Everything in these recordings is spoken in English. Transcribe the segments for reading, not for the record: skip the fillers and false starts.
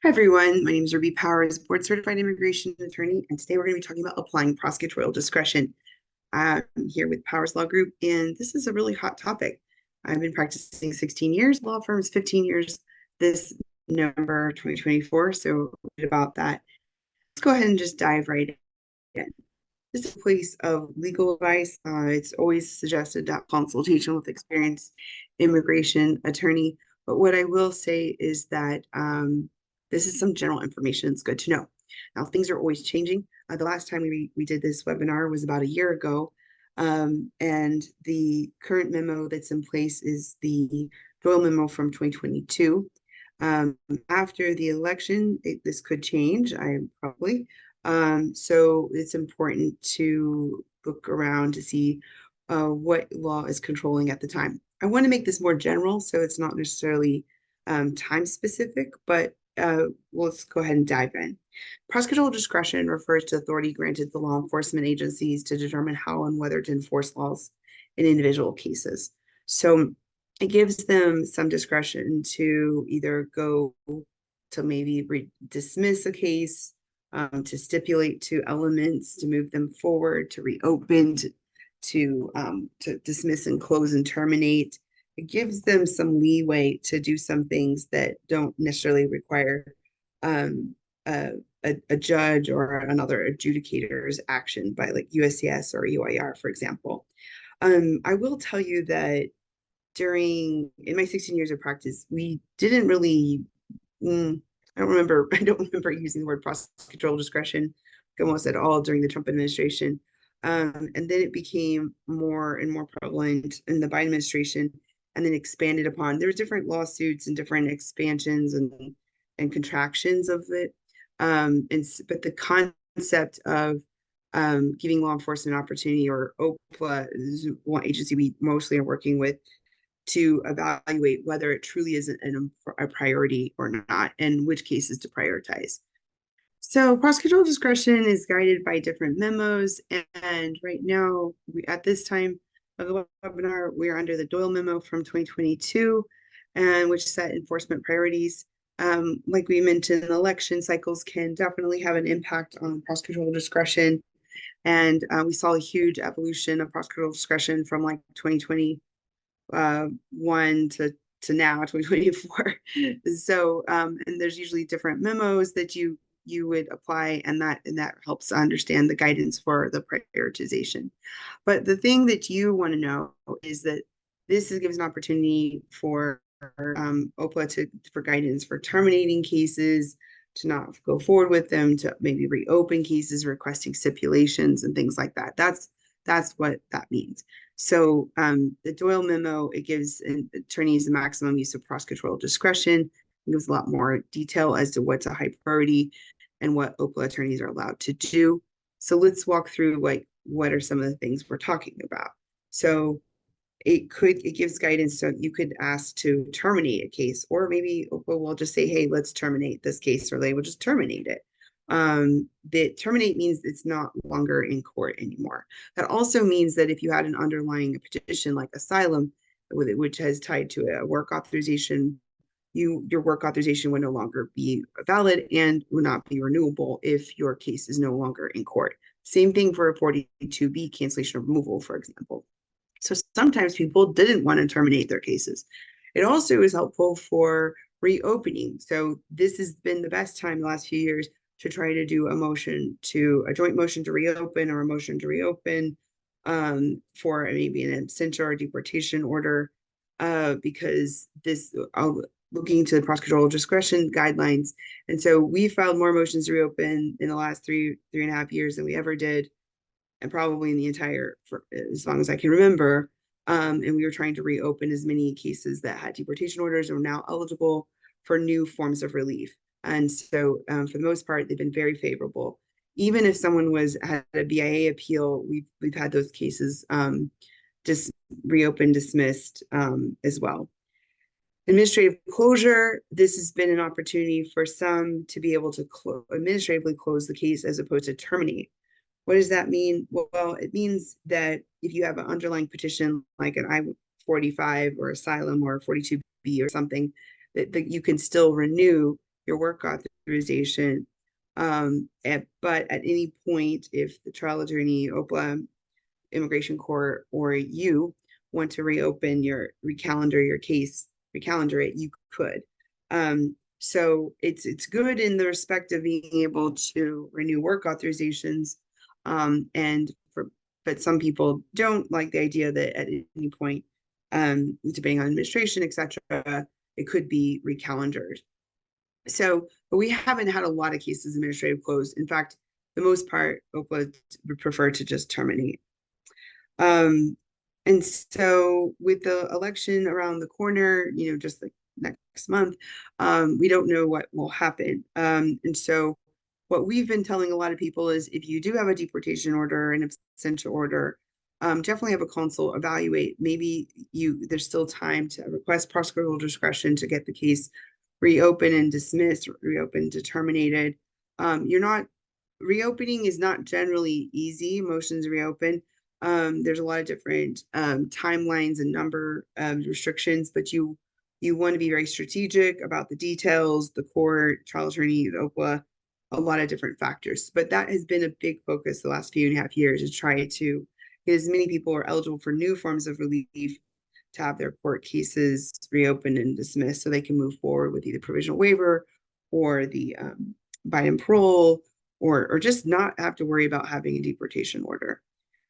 Hi everyone, my name is Ruby Powers, board certified immigration attorney, and today we're going to be talking about applying prosecutorial discretion. I'm here with Powers Law Group, and this is a really hot topic. I've been practicing 16 years, law firms 15 years this November 2024, so about that. Let's go ahead and just dive right in. This is a place of legal advice. It's always suggested that consultation with experienced immigration attorney, but what I will say is that this is some general information it's good to know. Now, things are always changing. The last time we did this webinar was about a year ago, and the current memo that's in place is the Doyle memo from 2022. After the election, this could change, so it's important to look around to see what law is controlling at the time. I want to make this more general, so it's not necessarily time specific, but let's go ahead and dive in. Prosecutorial discretion refers to authority granted to law enforcement agencies to determine how and whether to enforce laws in individual cases. So it gives them some discretion to either go to maybe dismiss a case, to stipulate to elements, to move them forward, to reopen, to dismiss and close and terminate. It gives them some leeway to do some things that don't necessarily require a judge or another adjudicator's action by like USCIS or UIR, for example. I will tell you that in my 16 years of practice, we didn't really, I don't remember using the word prosecutorial discretion almost at all during the Trump administration. And then it became more and more prevalent in the Biden administration, and then expanded upon. There were different lawsuits and different expansions and contractions of it. But the concept of giving law enforcement opportunity, or OPLA is one agency we mostly are working with, to evaluate whether it truly is a priority or not, and which cases to prioritize. So prosecutorial discretion is guided by different memos, and right now, at this time of the webinar, we're under the Doyle memo from 2022, and which set enforcement priorities. Like we mentioned, election cycles can definitely have an impact on prosecutorial discretion, and we saw a huge evolution of prosecutorial discretion from like 2020 one to now 2024. So and there's usually different memos that you would apply, and that helps understand the guidance for the prioritization. But the thing that you want to know is that this gives an opportunity for OPLA for guidance for terminating cases, to not go forward with them, to maybe reopen cases, requesting stipulations and things like that. That's what that means. So the Doyle memo, it gives attorneys the maximum use of prosecutorial discretion. It gives a lot more detail as to what's a high priority and what OPLA attorneys are allowed to do. So let's walk through what are some of the things we're talking about. So it gives guidance, so you could ask to terminate a case, or maybe OPLA will just say, hey, let's terminate this case, or they will just terminate it. That terminate means it's not longer in court anymore. That also means that if you had an underlying petition like asylum, which has tied to a work authorization, your work authorization would no longer be valid and would not be renewable if your case is no longer in court. Same thing for a 42B cancellation of removal, for example. So sometimes people didn't want to terminate their cases. It also is helpful for reopening. So this has been the best time the last few years to try to do a joint motion to reopen, or a motion to reopen for maybe an absentia or deportation order, because looking into the prosecutorial discretion guidelines. And so we filed more motions to reopen in the last three and a half years than we ever did, and probably in the entire, for as long as I can remember. And we were trying to reopen as many cases that had deportation orders and were now eligible for new forms of relief. And so for the most part, they've been very favorable. Even if someone had a BIA appeal, we've had those cases just reopened, dismissed as well. Administrative closure, this has been an opportunity for some to be able to administratively close the case as opposed to terminate. What does that mean? Well, it means that if you have an underlying petition like an I-45 or asylum or 42B or something, that you can still renew your work authorization. But at any point, if the trial attorney, OPLA, immigration court, or you want to recalendar your case, recalendar it, you could. So it's good in the respect of being able to renew work authorizations, but some people don't like the idea that at any point, depending on administration, etc., it could be recalendared. So, but we haven't had a lot of cases administrative closed. In fact, the most part, OPLA would prefer to just terminate. And so with the election around the corner, just like next month, we don't know what will happen. And so what we've been telling a lot of people is if you do have a deportation order, an absentia order, definitely have a consul evaluate. Maybe there's still time to request prosecutorial discretion to get the case reopened and dismissed, reopened and terminated. Reopening is not generally easy. Motions reopen. There's a lot of different timelines and number restrictions, but you want to be very strategic about the details, the court, trial attorney, the OPLA, a lot of different factors. But that has been a big focus the last 1.5 years, to try to get as many people are eligible for new forms of relief to have their court cases reopened and dismissed so they can move forward with either provisional waiver or the binding parole, or just not have to worry about having a deportation order.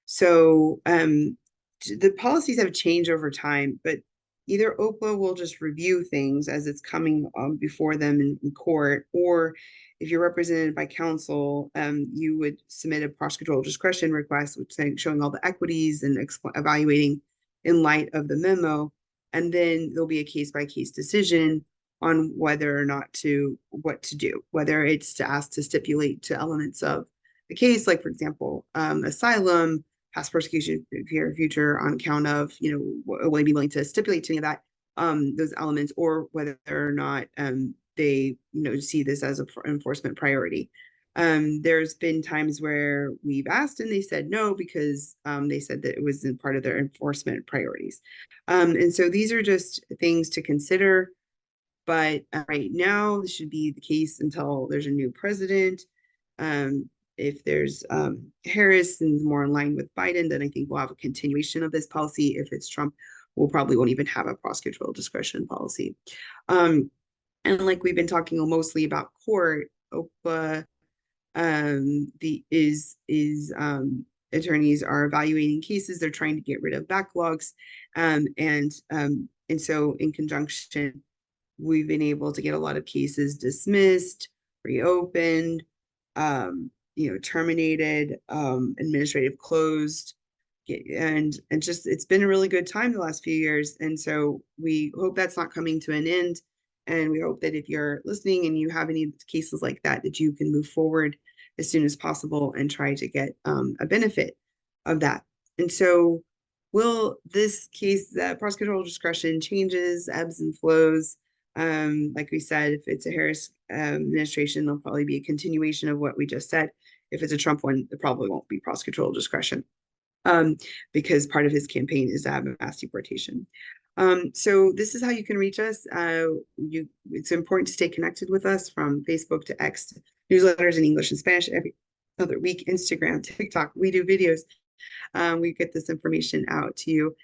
So the policies have changed over time, but either OPLA will just review things as it's coming before them in court, or if you're represented by counsel, you would submit a prosecutorial discretion request, which is showing all the equities and evaluating in light of the memo. And then there'll be a case-by-case decision on whether or not what to do, whether it's to ask to stipulate to elements of the case, like, for example, asylum, past persecution, future on account of, will they be willing to stipulate to any of that, those elements, or whether or not they, see this as an enforcement priority. There's been times where we've asked and they said no, because they said that it wasn't part of their enforcement priorities. And so these are just things to consider. But right now, this should be the case until there's a new president. If there's Harris and more in line with Biden, then I think we'll have a continuation of this policy. If it's Trump, we'll probably won't even have a prosecutorial discretion policy. And like we've been talking mostly about court, OPA attorneys are evaluating cases. They're trying to get rid of backlogs, and so in conjunction, we've been able to get a lot of cases dismissed, reopened, terminated, administrative closed, and just it's been a really good time the last few years. And so we hope that's not coming to an end. And we hope that if you're listening and you have any cases like that, that you can move forward as soon as possible and try to get a benefit of that. And so this case, the prosecutorial discretion changes, ebbs and flows. Like we said, if it's a Harris administration, there'll probably be a continuation of what we just said. If it's a Trump one, there probably won't be prosecutorial discretion, because part of his campaign is to have a mass deportation. So this is how you can reach us. It's important to stay connected with us from Facebook to X, to newsletters in English and Spanish every other week, Instagram, TikTok. We do videos. We get this information out to you.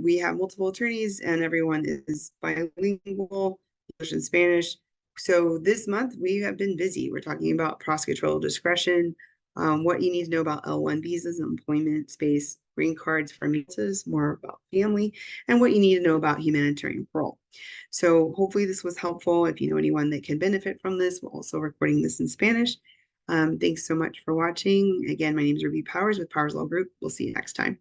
We have multiple attorneys and everyone is bilingual, English and Spanish. So this month we have been busy. We're talking about prosecutorial discretion, what you need to know about L1 visas, employment space, green cards for visas, more about family, and what you need to know about humanitarian parole. So hopefully this was helpful. If you know anyone that can benefit from this, we're also recording this in Spanish. Thanks so much for watching. Again, my name is Ruby Powers with Powers Law Group. We'll see you next time.